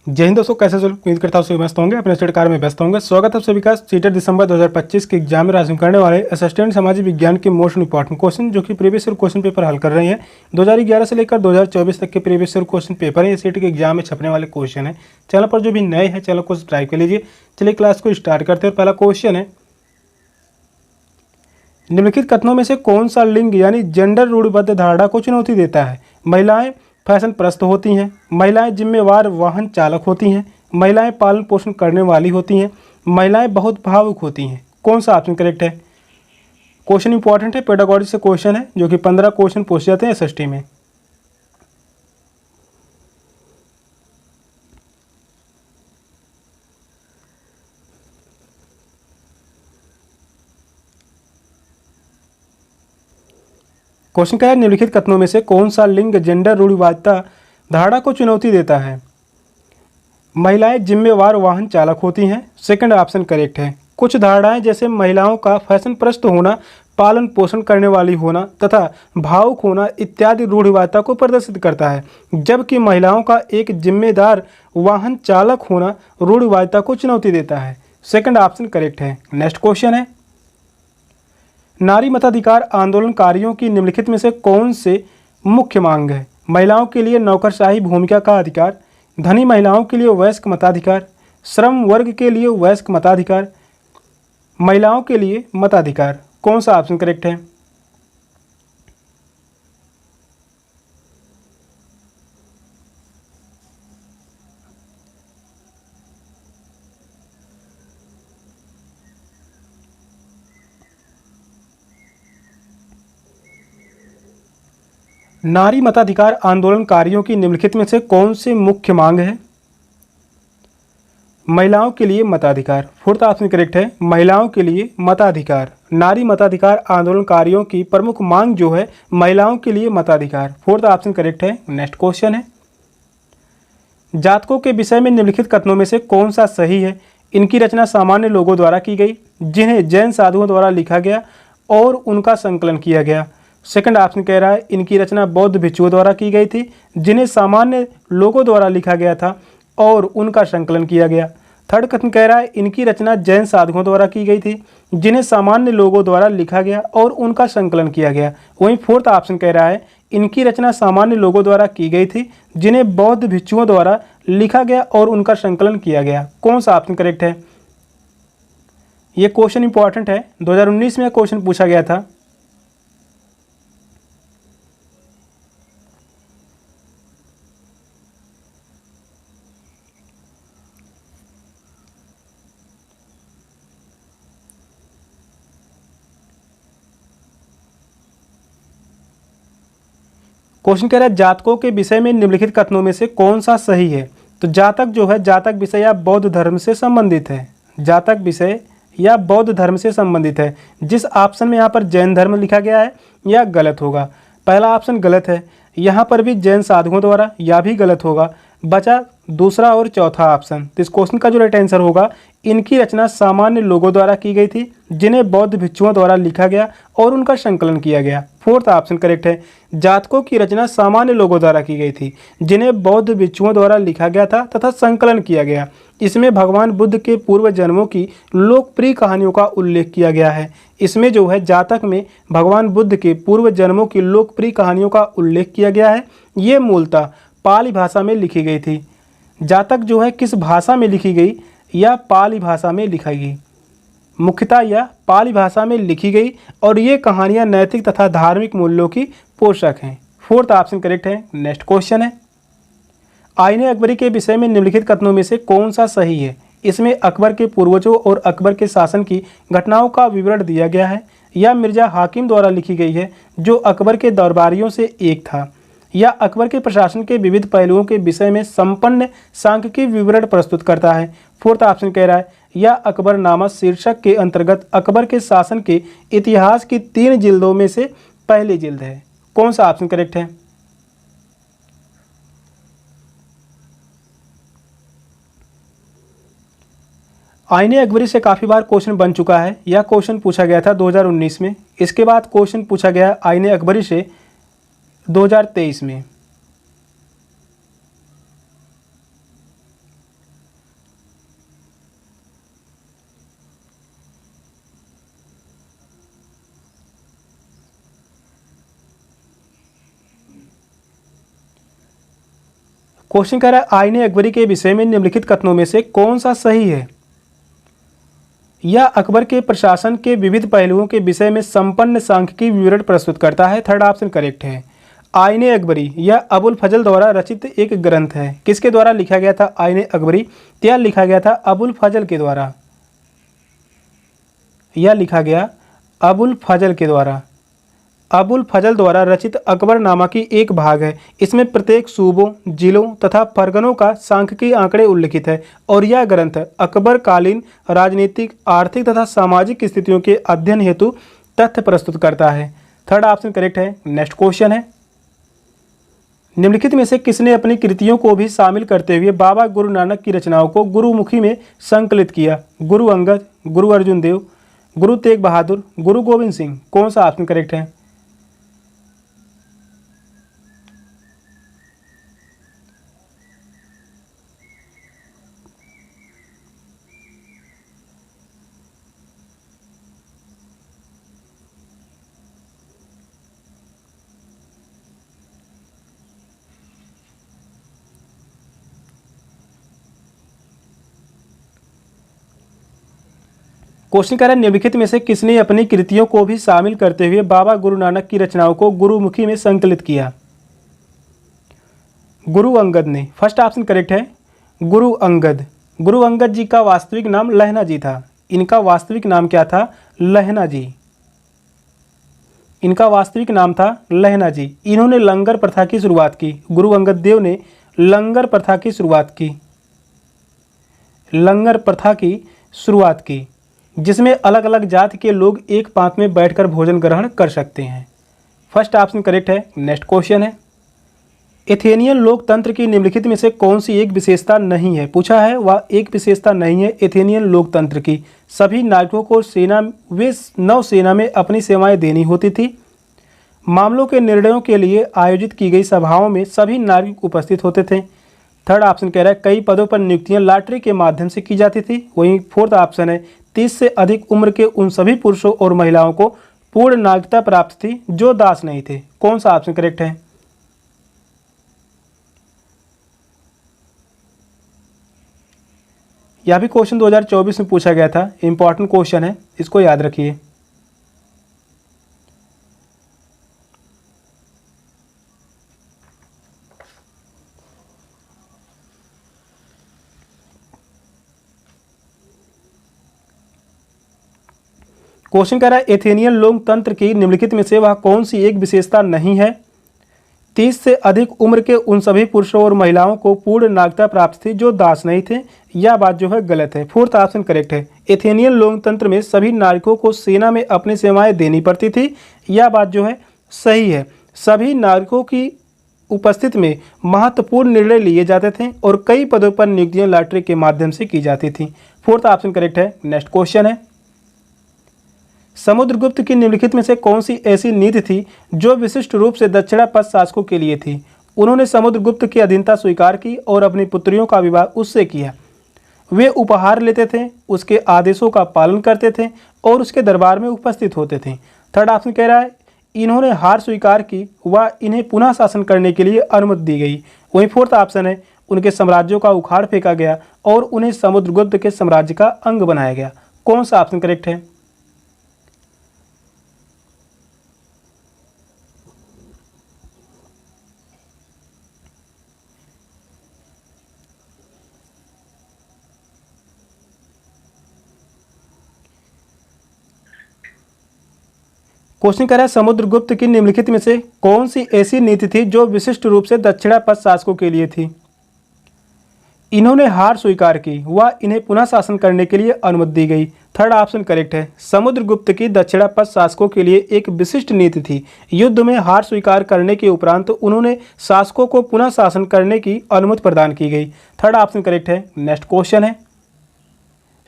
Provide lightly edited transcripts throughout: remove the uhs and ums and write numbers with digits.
जय हिंद दोस्तों, कैसे उम्मीद करता हूँ सभी मस्त होंगे, अपने स्टडी कार्य में व्यस्त होंगे। स्वागत है सभी का सीटेट दिसंबर 2025 के एग्जाम में राशि करने वाले असिस्टेंट सामाजिक विज्ञान के मोस्ट इंपॉर्टेंट क्वेश्चन जो कि प्रीवियस ईयर क्वेश्चन पेपर हल कर रहे हैं। 2011 से लेकर 2024 तक के प्रीवियस ईयर क्वेश्चन पेपर है। सीट के एग्जाम में छपने वाले क्वेश्चन है। चैनल पर जो भी नए हैं चैनल को सब्सक्राइब कर लीजिए। चलिए क्लास को स्टार्ट करते हैं। पहला क्वेश्चन है, निम्नलिखित कथनों में से कौन सा लिंग यानी जेंडर रूढ़िबद्ध धारणा को चुनौती देता है? महिलाएं फैशन प्रस्त होती हैं, महिलाएं जिम्मेवार वाहन चालक होती हैं, महिलाएं पालन पोषण करने वाली होती हैं, महिलाएं बहुत भावुक होती हैं। कौन सा ऑप्शन करेक्ट है? क्वेश्चन इंपॉर्टेंट है, पेडागोजी से क्वेश्चन है जो कि 15 क्वेश्चन पूछे जाते हैं एसएसटी में। क्वेश्चन क्या है, निम्नलिखित कथनों में से कौन सा लिंग जेंडर रूढ़िवादिता धारणा को चुनौती देता है? महिलाएं जिम्मेवार वाहन चालक होती हैं, सेकंड ऑप्शन करेक्ट है। कुछ धारणाएं जैसे महिलाओं का फैशन प्रस्त होना, पालन पोषण करने वाली होना तथा भावुक होना इत्यादि रूढ़िवादिता को प्रदर्शित करता है, जबकि महिलाओं का एक जिम्मेदार वाहन चालक होना रूढ़िवादिता को चुनौती देता है। सेकंड ऑप्शन करेक्ट है। नेक्स्ट क्वेश्चन है, नारी मताधिकार आंदोलनकारियों की निम्नलिखित में से कौन से मुख्य मांग है? महिलाओं के लिए नौकरशाही भूमिका का अधिकार, धनी महिलाओं के लिए वयस्क मताधिकार, श्रम वर्ग के लिए वयस्क मताधिकार, महिलाओं के लिए मताधिकार। कौन सा ऑप्शन करेक्ट है? नारी मताधिकार आंदोलनकारियों की निम्नलिखित में से कौन सी मुख्य मांग है? महिलाओं के लिए मताधिकार। फोर्थ ऑप्शन करेक्ट है, महिलाओं के लिए मताधिकार। नारी मताधिकार आंदोलनकारियों की प्रमुख मांग जो है महिलाओं के लिए मताधिकार। फोर्थ ऑप्शन करेक्ट है। नेक्स्ट क्वेश्चन है, जातकों के विषय में निम्नलिखित कथनों में से कौन सा सही है? इनकी रचना सामान्य लोगों द्वारा की गई, जिन्हें जैन साधुओं द्वारा लिखा गया और उनका संकलन किया गया। सेकंड ऑप्शन कह रहा है, इनकी रचना बौद्ध भिक्षुओं द्वारा की गई थी, जिन्हें सामान्य लोगों द्वारा लिखा गया था और उनका संकलन किया गया। थर्ड कथन कह रहा है, इनकी रचना जैन साधुओं द्वारा की गई थी, जिन्हें सामान्य लोगों द्वारा लिखा गया और उनका संकलन किया गया। वहीं फोर्थ ऑप्शन कह रहा है, इनकी रचना सामान्य लोगों द्वारा की गई थी, जिन्हें बौद्ध भिक्षुओं द्वारा लिखा गया और उनका संकलन किया गया। कौन सा ऑप्शन करेक्ट है? ये क्वेश्चन इंपॉर्टेंट है, 2019 में क्वेश्चन पूछा गया था। क्वेश्चन कह रहा है, जातकों के विषय में निम्नलिखित कथनों में से कौन सा सही है? तो जातक जो है, जातक विषय या बौद्ध धर्म से संबंधित है। जातक विषय या बौद्ध धर्म से संबंधित है। जिस ऑप्शन में यहाँ पर जैन धर्म लिखा गया है यह गलत होगा। पहला ऑप्शन गलत है, यहाँ पर भी जैन साधुओं द्वारा, यह भी गलत होगा। बचा दूसरा और चौथा ऑप्शन। तो इस क्वेश्चन का जो राइट आंसर होगा, इनकी रचना सामान्य लोगों द्वारा की गई थी, जिन्हें बौद्ध भिक्षुओं द्वारा लिखा गया और उनका संकलन किया गया। फोर्थ ऑप्शन करेक्ट है, जातकों की रचना सामान्य लोगों द्वारा की गई थी, जिन्हें बौद्ध भिक्षुओं द्वारा लिखा गया था तथा संकलन किया गया। इसमें भगवान बुद्ध के पूर्व जन्मों की लोकप्रिय कहानियों का उल्लेख किया गया है। इसमें जो है जातक में भगवान बुद्ध के पूर्व जन्मों की लोकप्रिय कहानियों का उल्लेख किया गया है। ये मूलतः पाली भाषा में लिखी गई थी। जातक जो है किस भाषा में लिखी गई? या पाली भाषा में लिखी गई। मुख्यतः यह पाली भाषा में लिखी गई और ये कहानियाँ नैतिक तथा धार्मिक मूल्यों की पोषक हैं। फोर्थ ऑप्शन करेक्ट है। नेक्स्ट क्वेश्चन है, आईने अकबरी के विषय में निम्नलिखित कथनों में से कौन सा सही है? इसमें अकबर के पूर्वजों और अकबर के शासन की घटनाओं का विवरण दिया गया है। यह मिर्जा हाकिम द्वारा लिखी गई है, जो अकबर के दरबारियों से एक था। यह अकबर के प्रशासन के विविध पहलुओं के विषय में संपन्न सांख्यिकी विवरण प्रस्तुत करता है। फोर्थ ऑप्शन कह रहा है, यह अकबरनामा शीर्षक के अंतर्गत अकबर के शासन के इतिहास की 3 जिल्दों में से पहली जिल्द है। कौन सा ऑप्शन करेक्ट है? आईने अकबरी से काफ़ी बार क्वेश्चन बन चुका है। यह क्वेश्चन पूछा गया था 2019 में। इसके बाद क्वेश्चन पूछा गया आईने अकबरी से 2023 में। क्वेश्चन कह रहा है आईने अकबरी के विषय में निम्नलिखित कथनों में से कौन सा सही है। यह अकबर के प्रशासन के विविध पहलुओं के विषय में संपन्न सांख्यिकी विवरण प्रस्तुत करता है। थर्ड ऑप्शन करेक्ट है। आईने अकबरी यह अबुल फजल द्वारा रचित एक ग्रंथ है। किसके द्वारा लिखा गया था आईने अकबरी? यह लिखा गया था अबुल फजल के द्वारा। यह लिखा गया अबुल फजल के द्वारा। अबुल फजल द्वारा रचित अकबरनामा की एक भाग है। इसमें प्रत्येक सूबों, जिलों तथा परगनों का सांख्यिकीय आंकड़े उल्लिखित है और यह ग्रंथ अकबर कालीन राजनीतिक, आर्थिक तथा सामाजिक स्थितियों के अध्ययन हेतु तथ्य प्रस्तुत करता है। थर्ड ऑप्शन करेक्ट है। नेक्स्ट क्वेश्चन है, निम्नलिखित में से किसने अपनी कृतियों को भी शामिल करते हुए बाबा गुरु नानक की रचनाओं को गुरुमुखी में संकलित किया? गुरु अंगद, गुरु अर्जुन देव, गुरु तेग बहादुर, गुरु गोविंद सिंह। कौन सा ऑप्शन करेक्ट है? क्वेश्चन कह रहा है निम्नलिखित में से किसने अपनी कृतियों को भी शामिल करते हुए बाबा गुरु नानक की रचनाओं को गुरुमुखी में संकलित किया? गुरु अंगद ने। फर्स्ट ऑप्शन करेक्ट है। गुरु अंगद। गुरु अंगद जी का वास्तविक नाम लहना जी था। इनका वास्तविक नाम क्या था? लहना जी। इनका वास्तविक नाम था लहना जी। इन्होंने लंगर प्रथा की शुरुआत की। गुरु अंगद देव ने लंगर प्रथा की शुरुआत की। लंगर प्रथा की शुरुआत की जिसमें अलग अलग जाति के लोग एक पांत में बैठकर भोजन ग्रहण कर सकते हैं। फर्स्ट ऑप्शन करेक्ट है। नेक्स्ट क्वेश्चन है, एथेनियन लोकतंत्र की निम्नलिखित में से कौन सी एक विशेषता नहीं है? पूछा है वह एक विशेषता नहीं है एथेनियन लोकतंत्र की। सभी नागरिकों को नौसेना में अपनी सेवाएं देनी होती थी। मामलों के निर्णयों के लिए आयोजित की गई सभाओं में सभी नागरिक उपस्थित होते थे। थर्ड ऑप्शन कह रहा है कई पदों पर नियुक्तियां लॉटरी के माध्यम से की जाती थी। वहीं फोर्थ ऑप्शन है 30 से अधिक उम्र के उन सभी पुरुषों और महिलाओं को पूर्ण नागरिकता प्राप्त थी जो दास नहीं थे। कौन सा ऑप्शन करेक्ट है? यह भी क्वेश्चन 2024 में पूछा गया था। इंपॉर्टेंट क्वेश्चन है, इसको याद रखिए। क्वेश्चन कह रहा है एथेनियन लोकतंत्र की निम्नलिखित में से वह कौन सी एक विशेषता नहीं है? 30 से अधिक उम्र के उन सभी पुरुषों और महिलाओं को पूर्ण नागरिकता प्राप्त थी जो दास नहीं थे। यह बात जो है गलत है। फोर्थ ऑप्शन करेक्ट है। एथेनियन लोकतंत्र में सभी नागरिकों को सेना में अपनी सेवाएं देनी पड़ती थी। यह बात जो है सही है। सभी नागरिकों की उपस्थिति में महत्वपूर्ण निर्णय लिए जाते थे और कई पदों पर नियुक्तियां लॉटरी के माध्यम से की जाती थी। फोर्थ ऑप्शन करेक्ट है। नेक्स्ट क्वेश्चन है, समुद्रगुप्त की निम्नलिखित में से कौन सी ऐसी नीति थी जो विशिष्ट रूप से दक्षिणापथ शासकों के लिए थी? उन्होंने समुद्रगुप्त की अधीनता स्वीकार की और अपनी पुत्रियों का विवाह उससे किया। वे उपहार लेते थे, उसके आदेशों का पालन करते थे और उसके दरबार में उपस्थित होते थे। थर्ड ऑप्शन कह रहा है इन्होंने हार स्वीकार की व इन्हें पुनः शासन करने के लिए अनुमति दी गई। वहीं फोर्थ ऑप्शन है उनके साम्राज्यों का उखाड़ फेंका गया और उन्हें समुद्रगुप्त के साम्राज्य का अंग बनाया गया। कौन सा ऑप्शन करेक्ट है? क्वेश्चन कह रहा है समुद्रगुप्त की निम्नलिखित में से कौन सी ऐसी नीति थी जो विशिष्ट रूप से दक्षिणापथ शासकों के लिए थी? इन्होंने हार स्वीकार की व इन्हें पुनः शासन करने के लिए अनुमति दी गई। थर्ड ऑप्शन करेक्ट है। समुद्रगुप्त की दक्षिणापथ शासकों के लिए एक विशिष्ट नीति थी। युद्ध में हार स्वीकार करने के उपरांत उन्होंने शासकों को पुनः शासन करने की अनुमति प्रदान की गई। थर्ड ऑप्शन करेक्ट है। नेक्स्ट क्वेश्चन है,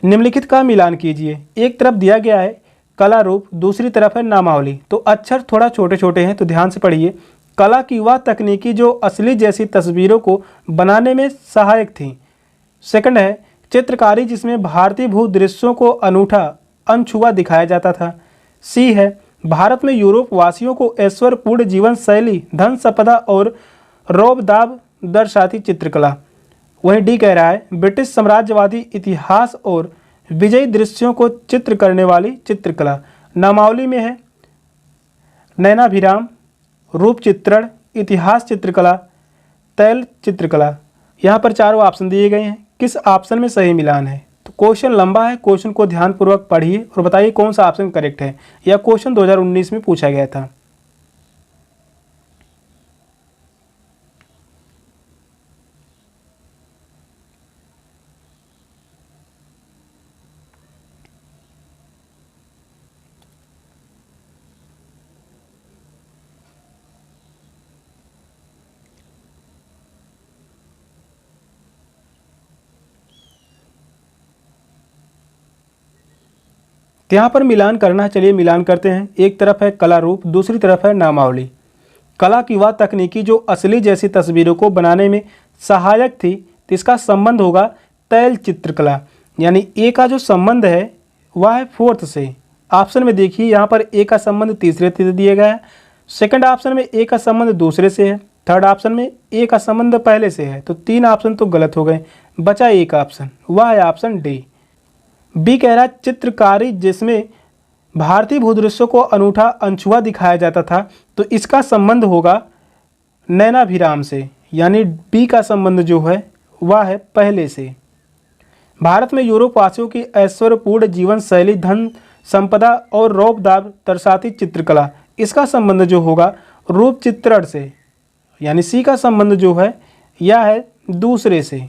निम्नलिखित का मिलान कीजिए। एक तरफ दिया गया है कला रूप, दूसरी तरफ है नामावली। तो अक्षर थोड़ा छोटे छोटे हैं तो ध्यान से पढ़िए। कला की वह तकनीकी जो असली जैसी तस्वीरों को बनाने में सहायक थी। सेकंड है चित्रकारी जिसमें भारतीय भू दृश्यों को अनूठा अनछुआ दिखाया जाता था। सी है भारत में यूरोप वासियों को ऐश्वर्यपूर्ण जीवन शैली, धन संपदा और रौब दाब दर्शाती चित्रकला। वहीं डी कह रहा है ब्रिटिश साम्राज्यवादी इतिहास और विजयी दृश्यों को चित्र करने वाली चित्रकला। नामावली में है नैनाभिराम, रूप चित्रण, इतिहास चित्रकला, तैल चित्रकला। यहाँ पर चारों ऑप्शन दिए गए हैं, किस ऑप्शन में सही मिलान है? तो क्वेश्चन लंबा है, क्वेश्चन को ध्यानपूर्वक पढ़िए और बताइए कौन सा ऑप्शन करेक्ट है। यह क्वेश्चन 2019 में पूछा गया था। तो यहाँ पर मिलान करना है, चलिए मिलान करते हैं। एक तरफ है कला रूप, दूसरी तरफ है नामावली। कला की वह तकनीकी जो असली जैसी तस्वीरों को बनाने में सहायक थी, तो इसका संबंध होगा तैल चित्रकला। यानी ए का जो संबंध है वह है फोर्थ से। ऑप्शन में देखिए यहाँ पर ए का संबंध तीसरे से दिया गया है, सेकंड ऑप्शन में ए का संबंध दूसरे से है, थर्ड ऑप्शन में ए का संबंध पहले से है। तो 3 ऑप्शन तो गलत हो गए, बचा एक ऑप्शन, वह है ऑप्शन डी। बी कह रहा है चित्रकारी जिसमें भारतीय भूदृश्यों को अनूठा अनछुआ दिखाया जाता था, तो इसका संबंध होगा नैनाभिराम से। यानी बी का संबंध जो है वह है पहले से। भारत में यूरोप वासियों की ऐश्वर्यपूर्ण जीवन शैली, धन संपदा और रौब दाब दर्शाती चित्रकला, इसका संबंध जो होगा रूप चित्रण से। यानी सी का संबंध जो है यह है दूसरे से।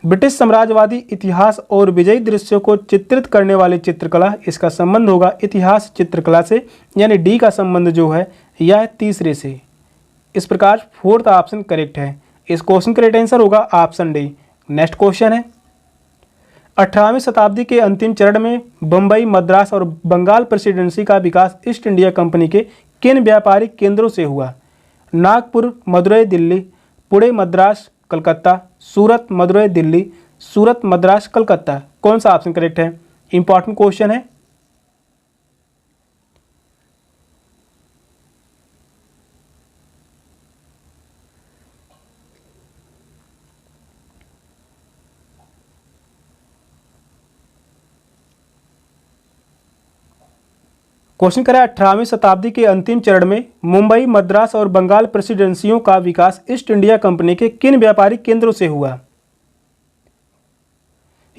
ब्रिटिश साम्राज्यवादी इतिहास और विजयी दृश्यों को चित्रित करने वाली चित्रकला, इसका संबंध होगा इतिहास चित्रकला से। यानी डी का संबंध जो है यह है तीसरे से। इस प्रकार फोर्थ ऑप्शन करेक्ट है। इस क्वेश्चन का राइट आंसर होगा ऑप्शन डी। नेक्स्ट क्वेश्चन है 18वीं शताब्दी के अंतिम चरण में बम्बई, मद्रास और बंगाल प्रेसिडेंसी का विकास ईस्ट इंडिया कंपनी के किन व्यापारिक केंद्रों से हुआ? नागपुर, मदुरई, दिल्ली, पुणे, मद्रास, कलकत्ता, सूरत, मदुरई, दिल्ली, सूरत, मद्रास, कलकत्ता। कौन सा ऑप्शन करेक्ट है? इंपॉर्टेंट क्वेश्चन है। क्वेश्चन करा 18वीं शताब्दी के अंतिम चरण में मुंबई, मद्रास और बंगाल प्रेसिडेंसियों का विकास ईस्ट इंडिया कंपनी के किन व्यापारिक केंद्रों से हुआ?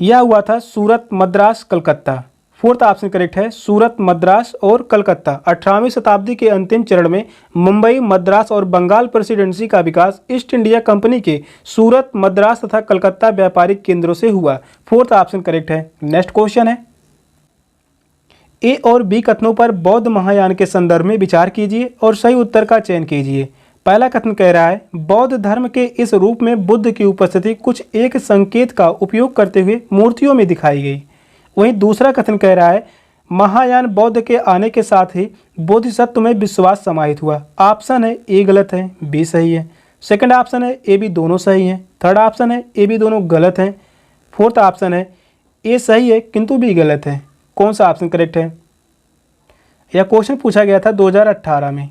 यह हुआ था Surat, Madras, Calcutta. Fourth option correct है, सूरत, मद्रास और कलकत्ता। 18वीं शताब्दी के अंतिम चरण में मुंबई, मद्रास और बंगाल प्रेसिडेंसी का विकास ईस्ट इंडिया कंपनी के सूरत, मद्रास तथा कलकत्ता व्यापारिक केंद्रों से हुआ। फोर्थ ऑप्शन करेक्ट है। नेक्स्ट क्वेश्चन है ए और बी कथनों पर बौद्ध महायान के संदर्भ में विचार कीजिए और सही उत्तर का चयन कीजिए। पहला कथन कह रहा है बौद्ध धर्म के इस रूप में बुद्ध की उपस्थिति कुछ एक संकेत का उपयोग करते हुए मूर्तियों में दिखाई गई। वहीं दूसरा कथन कह रहा है महायान बौद्ध के आने के साथ ही बोधिसत्व में विश्वास समाहित हुआ। ऑप्शन है ए गलत है, बी सही है। सेकंड ऑप्शन है ए बी दोनों सही हैं। थर्ड ऑप्शन है ए बी दोनों गलत हैं। फोर्थ ऑप्शन है ए सही है किंतु बी गलत है। कौन सा ऑप्शन करेक्ट है? यह क्वेश्चन पूछा गया था 2018 में।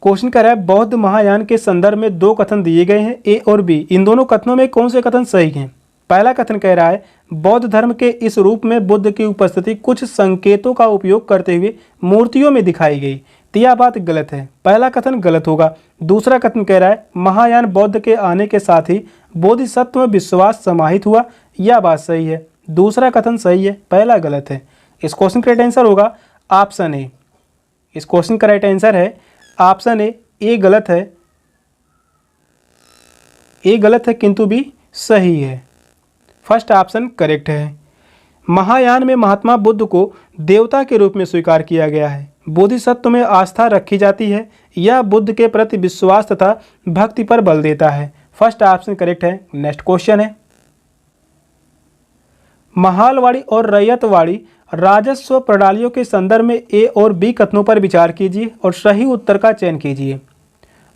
क्वेश्चन कर रहा है बौद्ध महायान के संदर्भ में 2 कथन दिए गए हैं ए और बी। इन दोनों कथनों में कौन से कथन सही हैं? पहला कथन कह रहा है बौद्ध धर्म के इस रूप में बुद्ध की उपस्थिति कुछ संकेतों का उपयोग करते हुए मूर्तियों में दिखाई गई। तो यह बात गलत है, पहला कथन गलत होगा। दूसरा कथन कह रहा है महायान बौद्ध के आने के साथ ही बोधिसत्व में विश्वास समाहित हुआ। यह बात सही है। दूसरा कथन सही है, पहला गलत है। इस क्वेश्चन का राइट आंसर होगा ऑप्शन ए। इस क्वेश्चन का राइट आंसर है ऑप्शन ए गलत है। ए गलत है किंतु भी सही है। फर्स्ट ऑप्शन करेक्ट है। महायान में महात्मा बुद्ध को देवता के रूप में स्वीकार किया गया है। बोधिसत्व में आस्था रखी जाती है। यह बुद्ध के प्रति विश्वास तथा भक्ति पर बल देता है। फर्स्ट ऑप्शन करेक्ट है। नेक्स्ट क्वेश्चन है महालवाड़ी और रैयतवाड़ी राजस्व प्रणालियों के संदर्भ में ए और बी कथनों पर विचार कीजिए और सही उत्तर का चयन कीजिए।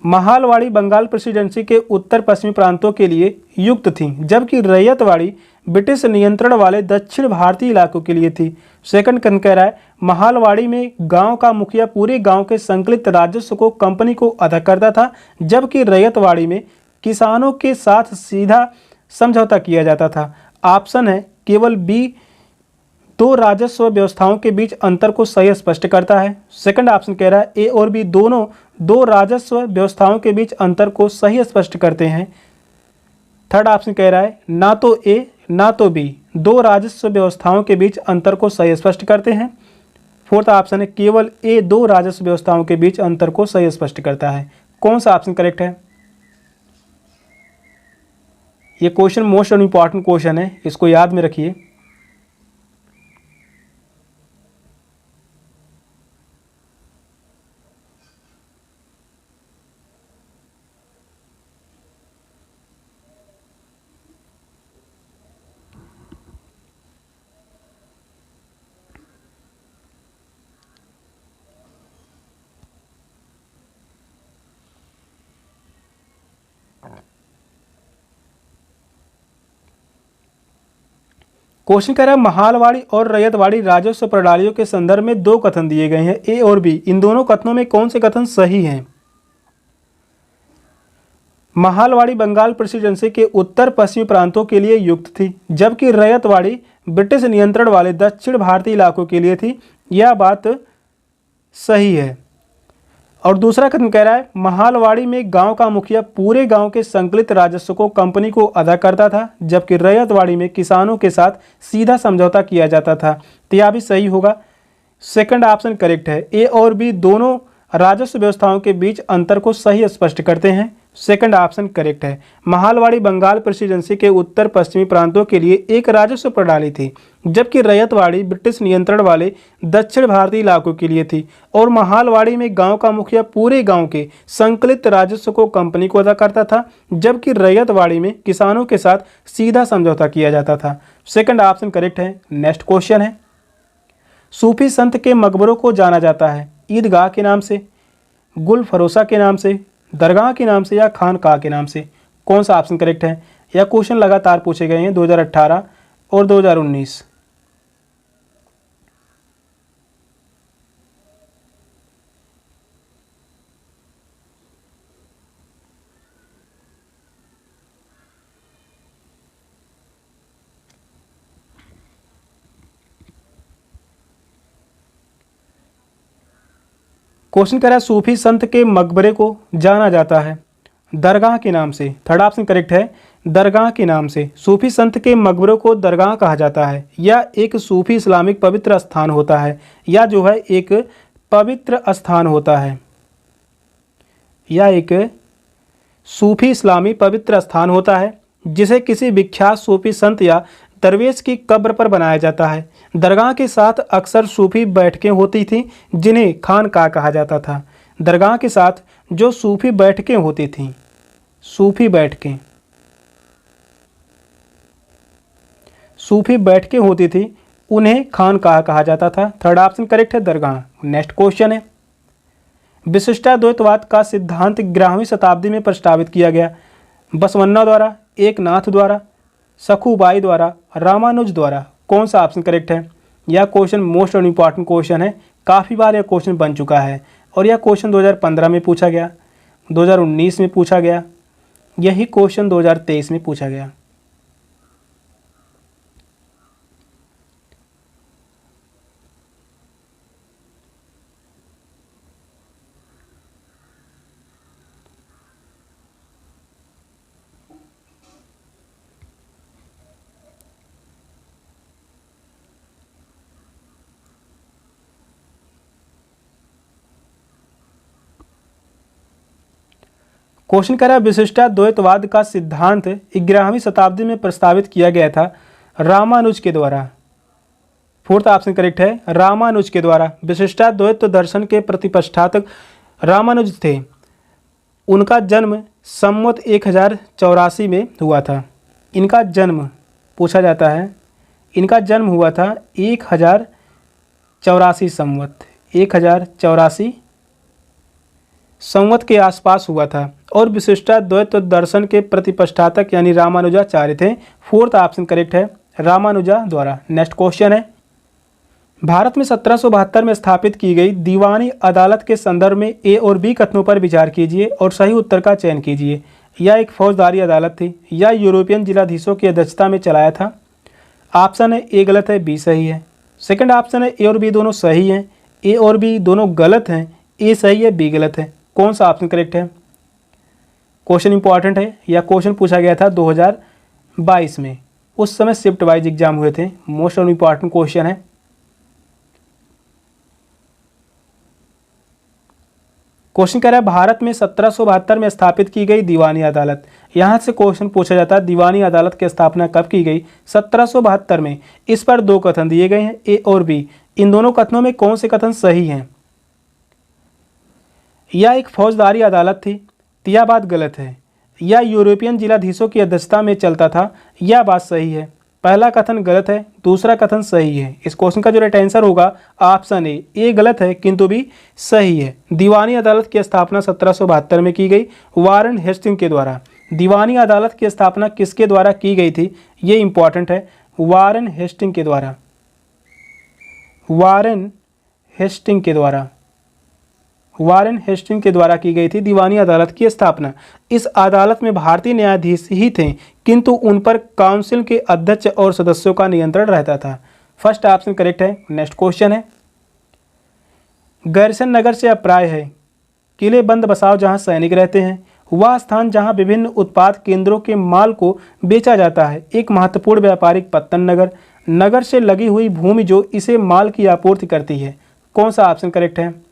महालवाड़ी बंगाल प्रेसिडेंसी के उत्तर पश्चिमी प्रांतों के लिए युक्त थी, जबकि रैयतवाड़ी ब्रिटिश नियंत्रण वाले दक्षिण भारतीय इलाकों के लिए थी। सेकंड कथन कह रहा है महालवाड़ी में गांव का मुखिया पूरे गांव के संकलित राजस्व को कंपनी को अदा करता था, जबकि रैयतवाड़ी में किसानों के साथ सीधा समझौता किया जाता था। ऑप्शन है केवल बी दो राजस्व व्यवस्थाओं के बीच अंतर को सही स्पष्ट करता है। सेकंड ऑप्शन कह रहा है ए और बी दोनों दो राजस्व व्यवस्थाओं के बीच अंतर को सही स्पष्ट करते हैं। थर्ड ऑप्शन कह रहा है ना तो ए ना तो बी दो राजस्व व्यवस्थाओं के बीच अंतर को सही स्पष्ट करते हैं। फोर्थ ऑप्शन है केवल ए दो राजस्व व्यवस्थाओं के बीच अंतर को सही स्पष्ट करता है। कौन सा ऑप्शन करेक्ट है? ये क्वेश्चन मोस्ट इंपॉर्टेंट क्वेश्चन है, इसको याद में रखिए। क्वेश्चन कह रहा है महालवाड़ी और रैयतवाड़ी राजस्व प्रणालियों के संदर्भ में दो कथन दिए गए हैं, ए और बी। इन दोनों कथनों में कौन से कथन सही हैं? महालवाड़ी बंगाल प्रेसिडेंसी के उत्तर पश्चिमी प्रांतों के लिए युक्त थी, जबकि रैयतवाड़ी ब्रिटिश नियंत्रण वाले दक्षिण भारतीय इलाकों के लिए थी। यह बात सही है। और दूसरा कथन कह रहा है महालवाड़ी में गांव का मुखिया पूरे गांव के संकलित राजस्व को कंपनी को अदा करता था, जबकि रैयतवाड़ी में किसानों के साथ सीधा समझौता किया जाता था। तो यह भी सही होगा। सेकंड ऑप्शन करेक्ट है। ए और बी दोनों राजस्व व्यवस्थाओं के बीच अंतर को सही स्पष्ट करते हैं। सेकंड ऑप्शन करेक्ट है। महालवाड़ी बंगाल प्रेसिडेंसी के उत्तर पश्चिमी प्रांतों के लिए एक राजस्व प्रणाली थी, जबकि रैयतवाड़ी ब्रिटिश नियंत्रण वाले दक्षिण भारतीय इलाकों के लिए थी। और महालवाड़ी में गांव का मुखिया पूरे गांव के संकलित राजस्व को कंपनी को अदा करता था, जबकि रैयतवाड़ी में किसानों के साथ सीधा समझौता किया जाता था। सेकंड ऑप्शन करेक्ट है। नेक्स्ट क्वेश्चन है सूफी संत के मकबरों को जाना जाता है ईदगाह के नाम से, गुल फरोसा के नाम से, दरगाह के नाम से या खानकाह के नाम से। कौन सा ऑप्शन करेक्ट है? यह क्वेश्चन लगातार पूछे गए हैं 2018 और 2019। क्वेश्चन कह रहा है सूफी संत के मकबरे को जाना जाता है दरगाह के नाम से। थर्ड ऑप्शन करेक्ट है। दरगाह के नाम से सूफी संत के मकबरों को दरगाह कहा जाता है। यह एक सूफी इस्लामिक पवित्र स्थान होता है, या जो है एक पवित्र स्थान होता है। यह एक सूफी इस्लामी पवित्र स्थान होता है जिसे किसी विख्यात सूफी संत या दरवेश की कब्र पर बनाया जाता है। दरगाह के साथ अक्सर सूफी बैठकें होती थीं, जिन्हें खानकाह कहा जाता था। दरगाह के साथ जो सूफी बैठकें होती थीं, सूफी बैठकें होती थी, उन्हें खानकाह कहा जाता था। थर्ड ऑप्शन करेक्ट है, दरगाह। नेक्स्ट क्वेश्चन है विशिष्टाद्वैतवाद का सिद्धांत 11वीं शताब्दी में प्रस्तावित किया गया बसवन्ना द्वारा, एकनाथ द्वारा, सखुबाई द्वारा, रामानुज द्वारा। कौन सा ऑप्शन करेक्ट है? यह क्वेश्चन मोस्ट इंपॉर्टेंट क्वेश्चन है, काफ़ी बार यह क्वेश्चन बन चुका है और यह क्वेश्चन 2015 में पूछा गया, 2019 में पूछा गया, यही क्वेश्चन 2023 में पूछा गया। क्वेश्चन कह रहा है विशिष्टाद्वैतवाद का सिद्धांत 11वीं शताब्दी में प्रस्तावित किया गया था रामानुज के द्वारा। फोर्थ ऑप्शन करेक्ट है, रामानुज के द्वारा। विशिष्टाद्वैत दर्शन के प्रतिष्ठापक रामानुज थे। उनका जन्म संवत 1084 में हुआ था। इनका जन्म पूछा जाता है, इनका जन्म हुआ था 1084 संवत, 1084 संवत के आसपास हुआ था। और विशिष्टाद्वैत दर्शन के प्रतिष्ठातक यानी रामानुजाचार्य थे। फोर्थ ऑप्शन करेक्ट है, रामानुजा द्वारा। नेक्स्ट क्वेश्चन है, भारत में 1772 में स्थापित की गई दीवानी अदालत के संदर्भ में ए और बी कथनों पर विचार कीजिए और सही उत्तर का चयन कीजिए। यह एक फौजदारी अदालत थी या यूरोपियन जिलाधीशों की अध्यक्षता में चलाया था। ऑप्शन है ए गलत है, बी सही है। सेकंड ऑप्शन है ए और बी दोनों सही हैं, ए और बी दोनों गलत हैं, ए सही है, बी गलत है। कौन सा ऑप्शन करेक्ट है? क्वेश्चन इंपॉर्टेंट है, या क्वेश्चन पूछा गया था 2022 में, उस समय शिफ्ट वाइज एग्जाम हुए थे। मोस्ट इंपॉर्टेंट क्वेश्चन है। क्वेश्चन कह रहा है भारत में 1772 में स्थापित की गई दीवानी अदालत। यहाँ से क्वेश्चन पूछा जाता है दीवानी अदालत की स्थापना कब की गई? 1772 में। इस पर दो कथन दिए गए हैं, ए और बी। इन दोनों कथनों में कौन से कथन सही हैं? यह एक फौजदारी अदालत थी, यह बात गलत है। यह यूरोपियन जिलाधीशों की अध्यक्षता में चलता था, यह बात सही है। पहला कथन गलत है, दूसरा कथन सही है। इस क्वेश्चन का जो राइट आंसर होगा ऑप्शन ए गलत है किंतु भी सही है। दीवानी अदालत की स्थापना 1772 में की गई वारेन हेस्टिंग के द्वारा। दीवानी अदालत की स्थापना किसके द्वारा की गई थी? ये इंपॉर्टेंट है, वारेन हेस्टिंग के द्वारा। वारेन हेस्टिंग के द्वारा, वारेन हेस्टिंग के द्वारा की गई थी दीवानी अदालत की स्थापना। इस अदालत में भारतीय न्यायाधीश ही थे किंतु उन पर काउंसिल के अध्यक्ष और सदस्यों का नियंत्रण रहता था। फर्स्ट ऑप्शन करेक्ट है। नेक्स्ट क्वेश्चन है, गैरसन नगर से अप्राय है किले बंद बसाव जहां सैनिक रहते हैं, वह स्थान जहां विभिन्न उत्पाद केंद्रों के माल को बेचा जाता है। एक महत्वपूर्ण व्यापारिक पत्तन नगर, नगर से लगी हुई भूमि जो इसे माल की आपूर्ति करती है। कौन सा ऑप्शन करेक्ट है?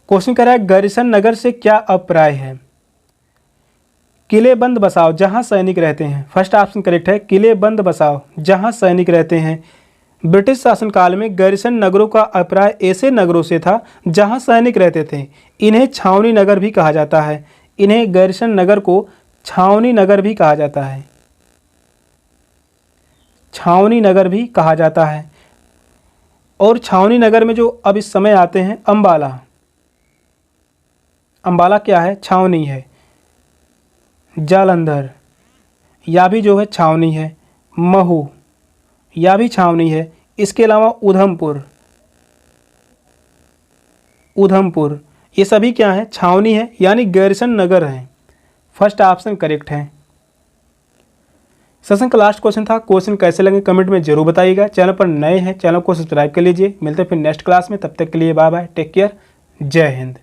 क्वेश्चन कह रहा है गैरिसन नगर से क्या अप्राय है? किले बंद बसाओ जहां सैनिक रहते हैं। फर्स्ट ऑप्शन करेक्ट है, किले बंद बसाओ जहां सैनिक रहते हैं। ब्रिटिश शासनकाल में गैरिसन नगरों का अभिप्राय ऐसे नगरों से था जहां सैनिक रहते थे। इन्हें छावनी नगर भी कहा जाता है। इन्हें गैरिसन नगर को छावनी नगर भी कहा जाता है। छावनी नगर भी कहा जाता है। और छावनी नगर में जो अब इस समय आते हैं अम्बाला, अम्बाला क्या है? छावनी है। जालंधर या भी जो है छावनी है। महू या भी छावनी है। इसके अलावा उधमपुर, उधमपुर ये सभी क्या है? छावनी है, यानी गैरिसन नगर है। फर्स्ट ऑप्शन करेक्ट है। सेशन का लास्ट क्वेश्चन था। क्वेश्चन कैसे लगे कमेंट में जरूर बताइएगा। चैनल पर नए हैं, चैनल को सब्सक्राइब कर लीजिए। मिलते हैं फिर नेक्स्ट क्लास में, तब तक के लिए बाय बाय, टेक केयर, जय हिंद।